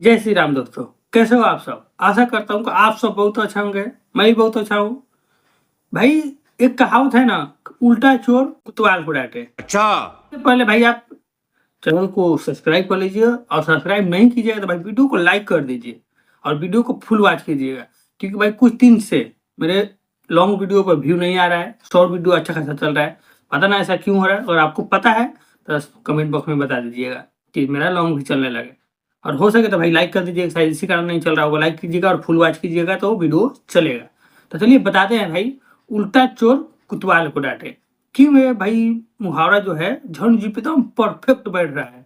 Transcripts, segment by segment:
जय श्री राम दोस्तों, कैसे हो आप सब। आशा करता हूँ कि आप सब बहुत अच्छा होंगे, मैं भी बहुत अच्छा हूँ। भाई एक कहावत है ना, उल्टा चोर कुतवाल को डांटे। अच्छा। पहले भाई आप चैनल को सब्सक्राइब कर लीजिए और सब्सक्राइब नहीं कीजिएगा तो भाई वीडियो को लाइक कर दीजिए और वीडियो को फुल वॉच कीजिएगा, क्योंकि भाई कुछ दिन से मेरे लॉन्ग वीडियो पर व्यू नहीं आ रहा है, शॉर्ट वीडियो अच्छा खासा चल रहा है। पता ना ऐसा क्यों हो रहा है, और आपको पता है तो कमेंट बॉक्स में बता दीजिएगा कि मेरा लॉन्ग भी चलने लगे। और हो सके तो भाई लाइक कर दीजिएगा, शायद इसी कारण नहीं चल रहा होगा। लाइक कीजिएगा और फुल वॉच कीजिएगा तो वीडियो चलेगा। तो चलिए बताते हैं भाई, उल्टा चोर कुतवाल को डांटे। क्यों है भाई, मुहावरा जो है झंड जी पे एकदम परफेक्ट बैठ रहा है।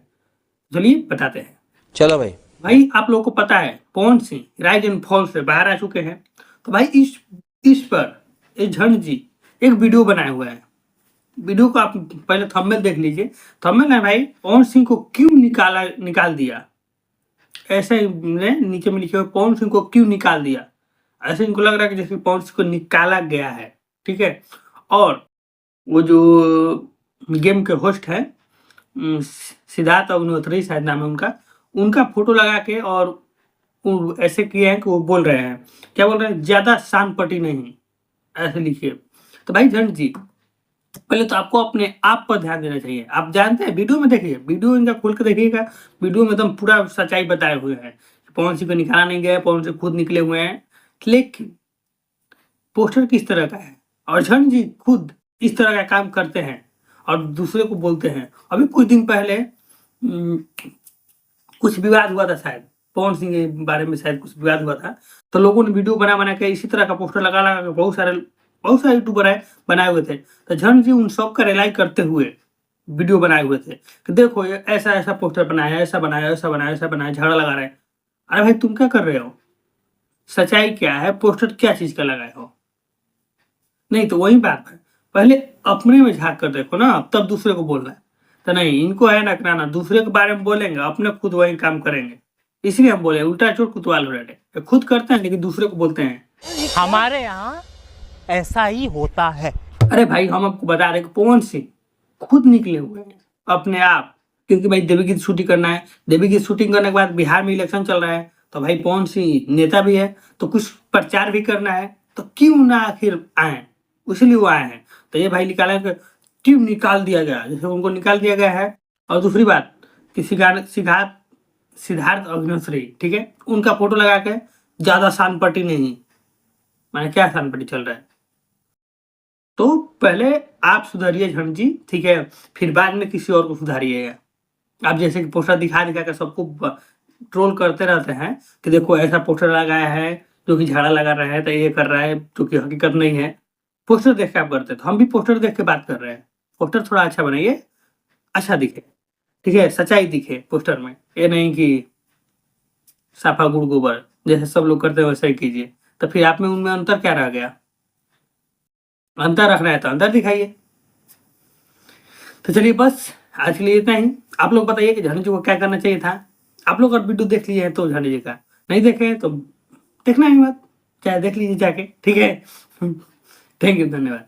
चलिए बताते हैं। चलो भाई। भाई आप लोगों को पता है Pawan Singh rise and fall से बाहर आ चुके हैं। तो भाई इस पर ये झंड जी एक वीडियो बनाए हुए हैं। वीडियो को आप पहले थंबनेल देख लीजिए। थंबनेल है भाई, पवन सिंह को क्यों निकाल दिया। ऐसे नीचे में लिखे हुए पवन सिंह को क्यों निकाल दिया। ऐसे इनको लग रहा है कि जैसे पवन सिंह को निकाला गया है, ठीक है। और वो जो गेम के होस्ट है सिद्धार्थ अग्निहोत्री शायद नाम है उनका, उनका फोटो लगा के और ऐसे किए हैं कि वो बोल रहे हैं, क्या बोल रहे हैं, ज्यादा शान पटी नहीं, ऐसे लिखिए। तो भाई झंड जी, पहले तो आपको अपने आप पर ध्यान देना चाहिए। आप जानते हैं, वीडियो में देखिए, वीडियो इनका खोल के देखिएगा, वीडियो में एकदम पूरा सच्चाई बताए हुए हैं। पवन सिंह को निकाला नहीं गया, पवन सिंह खुद निकले हुए हैं। लेकिन पोस्टर किस तरह का है, और झंड जी खुद इस तरह का काम करते हैं और दूसरे को बोलते हैं। अभी कुछ दिन पहले कुछ विवाद हुआ था, शायद पवन सिंह के बारे में शायद कुछ विवाद हुआ था। तो लोगों ने वीडियो बना के इसी तरह का पोस्टर लगा के बहुत सारे यूट्यूबर बनाए हुए थे। तो झंड जी उन सब का रिलाई करते हुए वीडियो बनाए हुए थे कि देखो ये ऐसा पोस्टर बनाया, ऐसा बनाया, झगड़ा लगा रहे हैं। अरे भाई तुम क्या कर रहे हो, सच्चाई क्या है, पोस्टर क्या चीज का लगाए हो। नहीं तो वही बात है, पहले अपने में झांक कर देखो ना, तब दूसरे को बोलना है। तो नहीं, इनको है ना कराना, दूसरे के बारे में बोलेंगे, अपने खुद वही काम करेंगे। इसलिए हम बोले उल्टा चोर कुतवाल हो रहे, खुद करते हैं लेकिन दूसरे को बोलते हैं। हमारे यहाँ ऐसा ही होता है। अरे भाई हम आपको बता रहे कि पवन सिंह खुद निकले हुए हैं अपने आप, क्योंकि भाई देवी गीत शूटिंग करना है। देवी गीत शूटिंग करने के बाद बिहार में इलेक्शन चल रहा है, तो भाई पवन सिंह नेता भी है तो कुछ प्रचार भी करना है, तो क्यों ना आखिर आए, इसलिए वो आए हैं। तो ये भाई निकाला क्यों निकाल दिया गया, जैसे उनको निकाल दिया गया है। और दूसरी बात कि सिद्धार्थ अग्निहोत्री, ठीक है, उनका फोटो लगा के ज्यादा शान पटी नहीं, माने क्या शान पटी चल रहा है। तो पहले आप सुधरिए झंड जी, ठीक है, फिर बाद में किसी और को सुधारिएगा। आप जैसे कि पोस्टर दिखा कर सबको ट्रोल करते रहते हैं कि देखो ऐसा पोस्टर लगाया है जो कि झगड़ा लगा रहा है, तो ये कर रहा है जो कि हकीकत नहीं है। पोस्टर देख के आप करते, तो हम भी पोस्टर देख के बात कर रहे हैं। पोस्टर थोड़ा अच्छा बनाइए, अच्छा दिखे, ठीक है, सच्चाई दिखे पोस्टर में, ये नहीं कि साफा गुड़ गोबर जैसे सब लोग करते हैं वैसा ही कीजिए। तो फिर आप में उनमें अंतर क्या रह गया, अंतर रखना है तो अंतर दिखाइए। तो चलिए बस आज के लिए इतना ही। आप लोग बताइए कि झंडू जी को क्या करना चाहिए था। आप लोग अगर वीडियो देख लिए हैं तो झंडू जी का, नहीं देखे तो देखना ही मत, चाहे देख लीजिए जाके, ठीक है। थैंक यू, धन्यवाद।